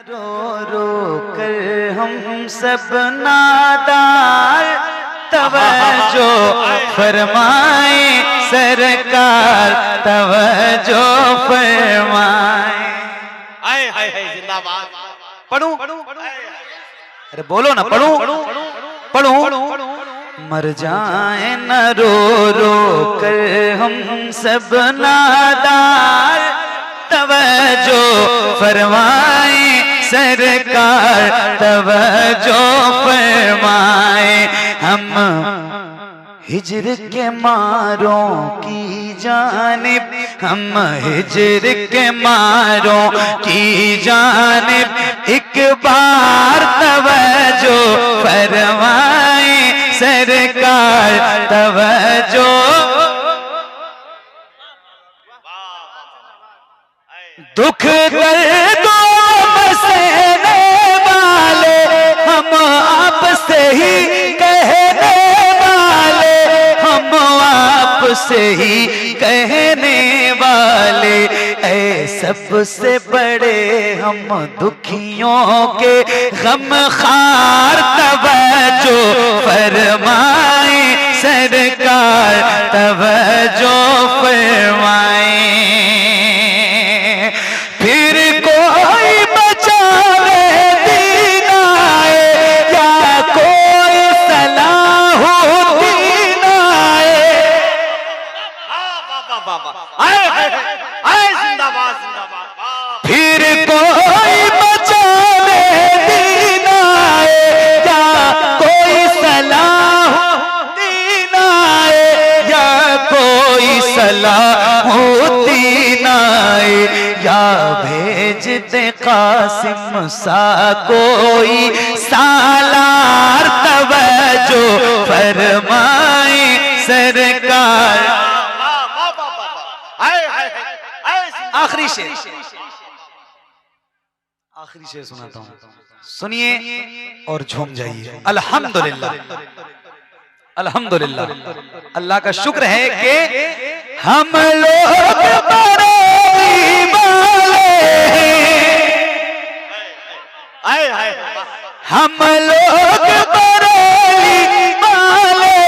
रो रो कर हम सब नादार तवज्जो फरमाए सरकार तवज्जो फरमाए। आए हाय हाय जिंदाबाद। पढ़ूं? अरे बोलो ना, पढ़ूं? मर जाए न रो रो कर हम सब नादार तवज्जो फरमाए सरकार तवज्जो फरमाए। हम हिज्र के मारों की जानिब, हम हिज्र के मारों की जानिब एक बार तवज्जो फरमाए सरकार तवज्जो। दुख दर्दों में सहने वाले हम आपसे ही कहने वाले, हम आपसे ही कहने वाले। ऐ सबसे बड़े हम दुखियों के गमखार तवज्जो फरमाए सरकार तवज्जो फरमाए। फिर कोई बचावे दीन आए या कोई सलाहुद्दीन आए। आए जिंदाबाद जिंदाबाद। फिर कोई बचावे दीन आए या कोई सलाहुद्दीन आए या कोई सलाहुद्दीन आए। या भेज दे कासिम सा कोई सालार तवज्जो फरमाए सरकार। आखिरी शेर सुनाता हूं, सुनिए और झूम जाइए। अल्हम्दुलिल्लाह अल्हम्दुलिल्लाह, अल्लाह का शुक्र है कि हम लोग बरेली वाले, हम लोग बरेली वाले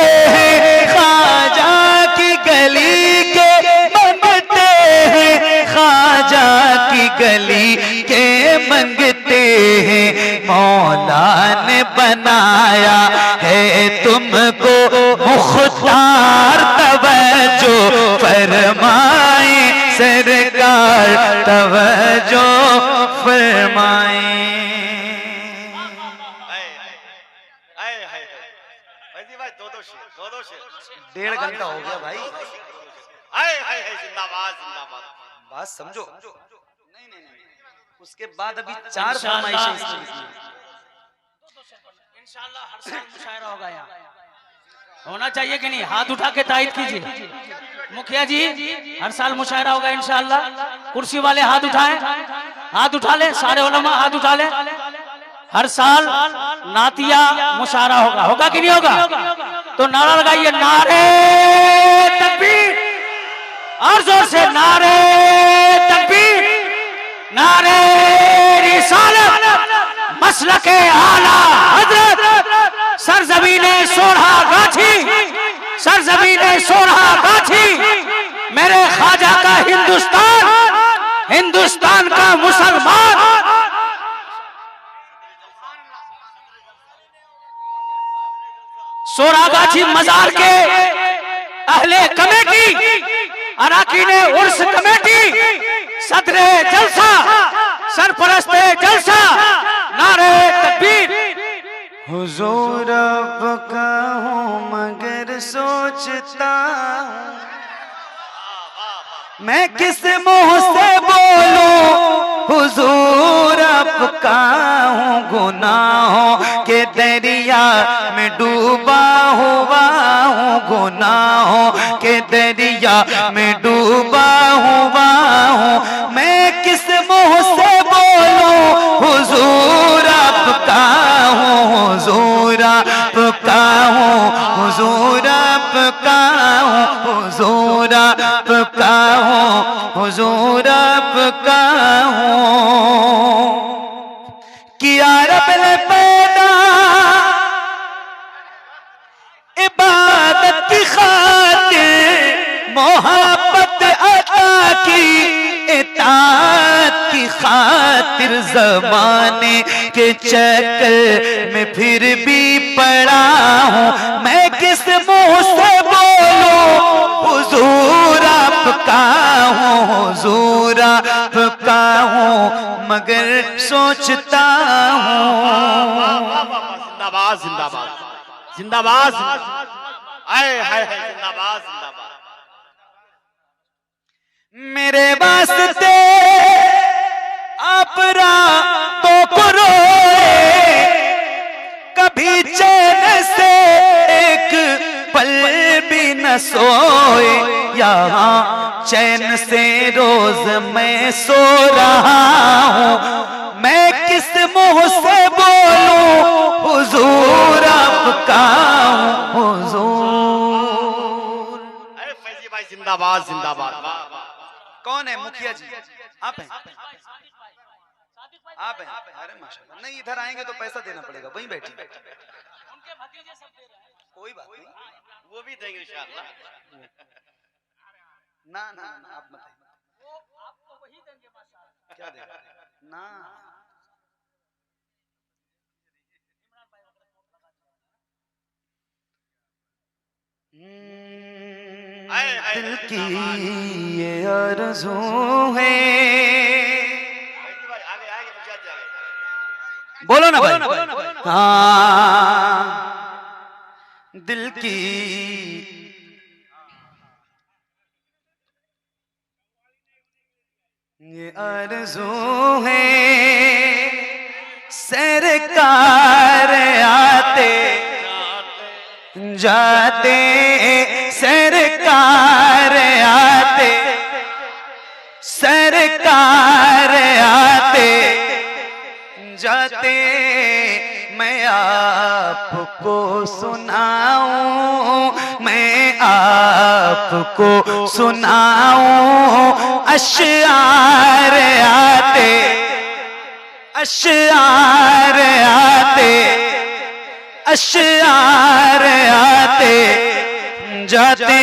ख्वाजा की गली के मंगते हैं, ख्वाजा की गली के मंगते हैं। मौला ने बनाया है तुमको मुख्तार तवज्जो फरमाए सरकार तवज्जो फरमाए। डेढ़ घंटा हो गया भाई। जिंदाबाद जिंदाबाद। बात समझो। नहीं, उसके बाद अभी 4 फरमाइशें इंशाल्लाह हर साल मुशायरा होगा यहाँ, होना चाहिए कि नहीं? हाथ उठा के तायद कीजिए। मुखिया जी हर साल मुशायरा होगा इंशाल्लाह। कुर्सी वाले हाथ उठाएं, हाथ उठा ले, सारे उलमा हाथ उठा ले। हर साल नातिया मुशायरा होगा, होगा कि नहीं होगा? तो नारा लगाइए, नारे तकबीर, और जोर से नारे तकबीर, नारे रिसालत, मसलके आला हजरत, सरजमीने सोढ़ा गाछी, सरजमीने सोढ़ा गाछी, मेरे ख्वाजा का हिंदुस्तान, हिंदुस्तान का मुसलमान। सोरागाछी मजार के अहले कमेटी, अराकीने उर्स कमेटी, सदरे जलसा, सरपरस्ते जलसा, नारे तकबीर। हुजूर अब कहूँ मगर सोचता हूँ मैं किस मुंह से बोलूं। हुजूर अब कहूँ गुनाहों के दरिया में डूबा हुआ हूँ, गुनाहों के दरिया में डूबा हुआ हूँ। मैं किस मुंह से बोलूं हुजूर आपका हूँ, हुजूर आपका हूँ, हुजूर आपका हूँ, हुजूर आपका हूँ, हुजूर आपका हूँ। काबिल पैदा इबादत की खातिर मोहब्बत अता की इताअत की खातिर ज़माने के चक्कर में फिर भी पड़ा हूँ मैं किस मुंह से बोलूं हुजूर आपका हूँ हुजूर आपका हूँ मगर सोचता हूँ। जिंदाबाद जिंदाबाद जिंदाबाद आए हाय हाय जिंदाबाद जिंदाबाद। मेरे वास्ते आप रातों को रोए कभी चैन से एक पल भी न सोए यहाँ चैन से रोज मैं सो रहा हूँ मैं किस मुंह से बोलूं हुजूर आपका हूँ हुजूर। अरे फैजी भाई जिंदाबाद जिंदाबाद। वाह वाह। कौन है मुखिया जी? आप हैं? आप हैं? अरे माशाल्लाह। नहीं इधर आएंगे तो पैसा देना पड़ेगा वहीं बैठिए। उनके भतीजे सब दे रहे हैं। कोई बात नहीं वो भी देंगे इंशाअल्लाह। ना ना ना आप बताइए वो आपको वही देंगे माशाल्लाह। क्या देगा ना दिल की ये आरज़ू है। फैजी भाई आगे आगे मुझे आगे। बोलो ना भाई। हाँ दिल की ये आरज़ू है सरकार आते जाते सरकार आते सरकार आते जाते मैं आपको सुनाऊं मैं आपको सुनाऊं अशआर आते अशआर आते अशआर आते जाते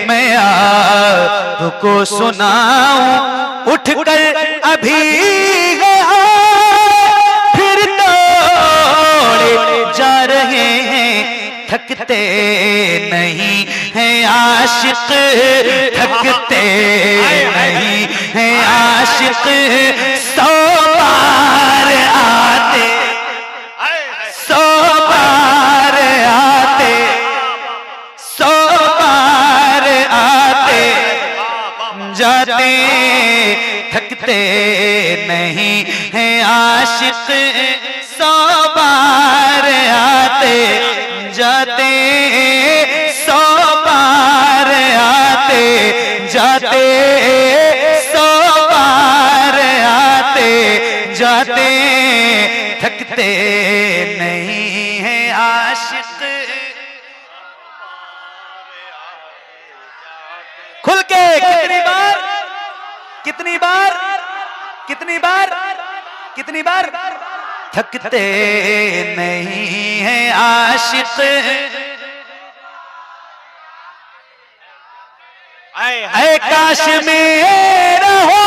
मैं आपको सुनाऊं उठकर अभी गया फिर दौड़े जा रहे हैं थकते नहीं हैं आशिक थकते नहीं हैं आशिक 100 बार आते 100 बार आते 100 बार आते जाते थकते नहीं हैं आशिक 100 बार आते जाते 100 बार आते जाते 100 बार आते जाते थकते नहीं हैं आशिक। खुल के कितनी बार कितनी बार कितनी बार कितनी बार थकते नहीं हैं आशिक। ऐ काश मेरा हो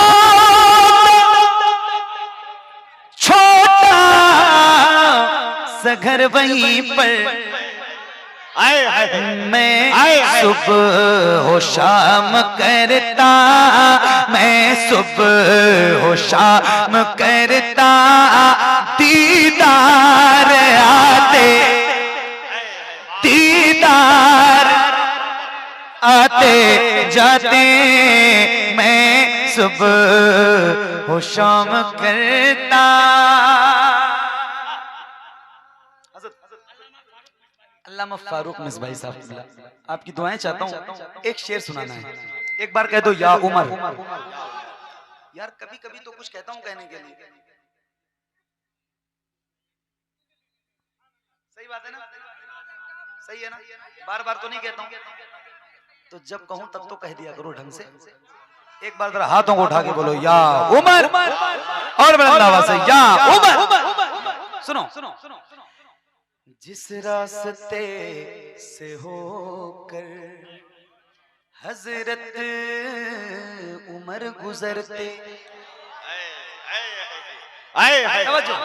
छोटा सा घर वहीं पर मैं सुबह हो शाम करता मैं सुबह हो शाम करता दीदार आते दीदार आते जाते मैं सुबह हो शाम करता। अल्लामा फारूक मिसबाही साहब आपकी दुआएं चाहता हूँ एक शेर सुनाना है एक बार कह दो या उमर। यार कभी कभी तो कुछ कहता हूँ कहने के लिए सही बात है ना सही है ना बार बार तो नहीं कहता हूँ तो जब कहूँ तब तो कह दिया करो ढंग से। एक बार जरा हाथों को उठा के बोलो या उमर और बुलंद आवाज से या उमर। सुनो जिस रास्ते से होकर हजरत उमर गुजरते। तवज्जो,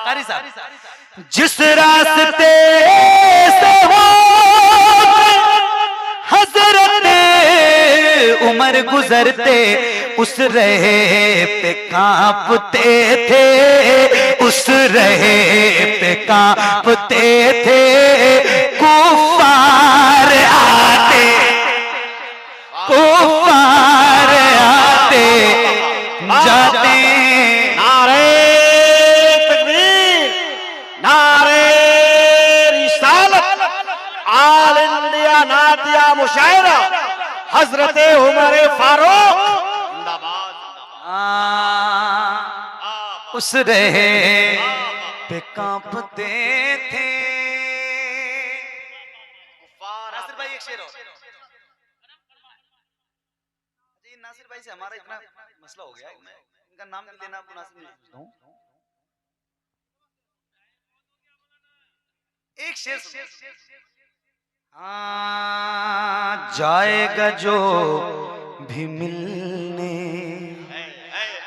कारी साहब, जिस रास्ते से होकर हजरत उमर गुजरते उस रहे पे कांपते थे, उस रहे पे कांपते थे। कुफार आते, कुफार आते जाते। नारे तकबीर, नारे रिसालत, आल इंडिया नातिया मुशायरा हजरत उमर फारूक जिंदाबाद। उस रहे पे कांपते थे। नासिर भाई एक शेर और। जी नासिर भाई से हमारा इतना मसला हो गया, मैं इनका नाम नहीं लेना मुनासिब नहीं समझता हूं। एक शेर जाएगा जो भी मिलने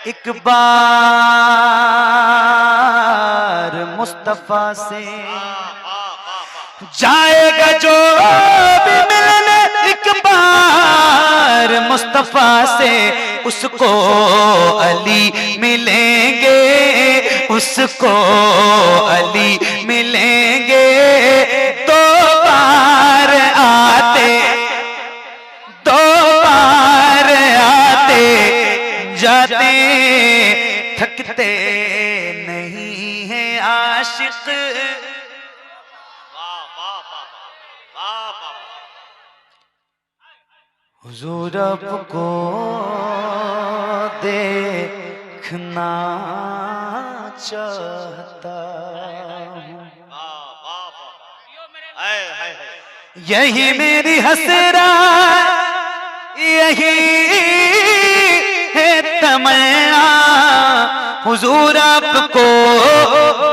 एक बार मुस्तफा से, जाएगा जो भी मिलने एक बार मुस्तफा से, उसको अली मिलेंगे, उसको अली मिलेंगे। दो बार आते, दो बार आते जाते, थकते नहीं है आशिक। हुजूर आपको देखना चाहता हूँ, यही मेरी हसरत, यही है तमन्ना। हुजूर आपको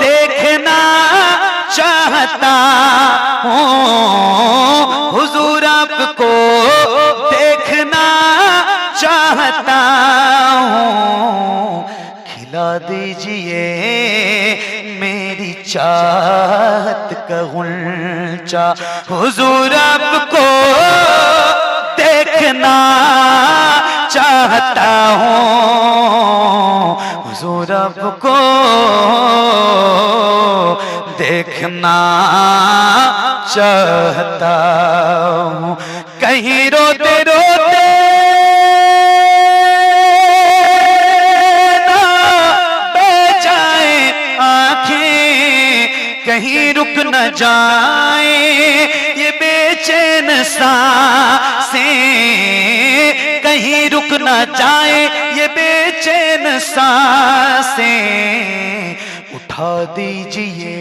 देखना चाहता हूँ, हुजूर आपको देखना चाहता हूँ। खिला दीजिए मेरी चाहत का गुलचा, हुजूर आपको देखना चाहता हूँ, हुजूर आपको देखना चाहता हूँ। कहीं रोते रोते ना बह जाए आँखें, कहीं रुक न जाए ये बेचैन सांसें, कहीं रुक न जाए ये बेचैन सांसें। उठा दीजिए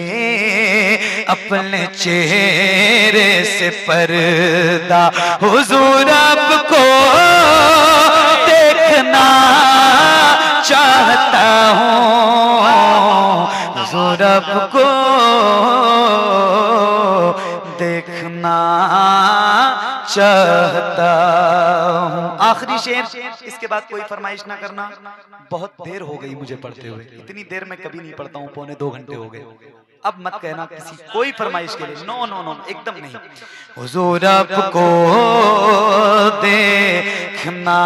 अपने चेहरे से पर्दा, हुजूर आपको देखना चाहता हूँ, हुजूर आपको देखना चाहता हूँ। आखिरी शेर, इसके बाद कोई फरमाइश ना करना, बहुत देर हो गई मुझे पढ़ते हुए, इतनी देर मैं कभी नहीं पढ़ता हूँ, पौने 2 घंटे हो गए। अब मत कहना किसी कोई फरमाइश के लिए, नो नो नो एकदम नहीं। हुजूर आपको देखना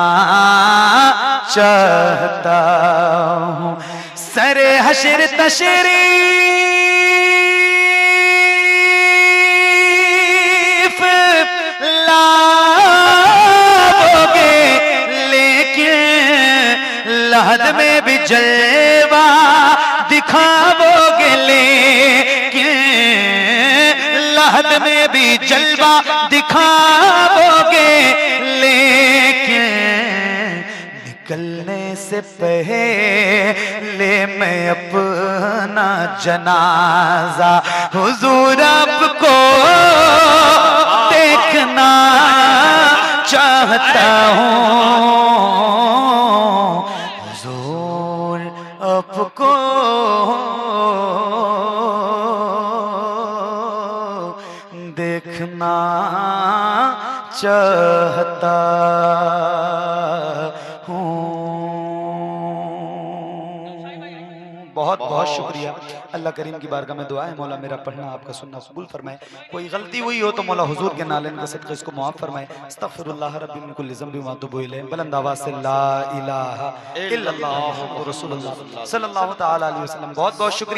चाहता हूँ, सरे हशर तशरीफ लाओगे, लेकिन लहद में भी जलवा दिखाओगे, लेकिन लहद में भी जलवा दिखाओगे, लेकिन निकलने से पहले मैं अपना जनाजा हुजूर आपको देखना चाहता हूँ, हुजूर आपको देखना चाहता हूँ। बहुत बहुत शुक्रिया। अल्लाह करीम की बारगाह में दुआ है मौला मेरा पढ़ना आपका सुनना कबूल फरमाए। कोई गलती हुई हो तो मौला हुजूर के नालेन का सदक़े इसको माफ फरमाए। अस्तगफिरुल्लाह रब्बी मिन कुल्ली ज़ंबि व अतूबु इलैह। बुलंद आवाज़ से ला इलाहा इल्लल्लाह मुहम्मदुर रसूलुल्लाह सल्लल्लाहु तआला अलैहि वसल्लम। बहुत बहुत शुक्रिया।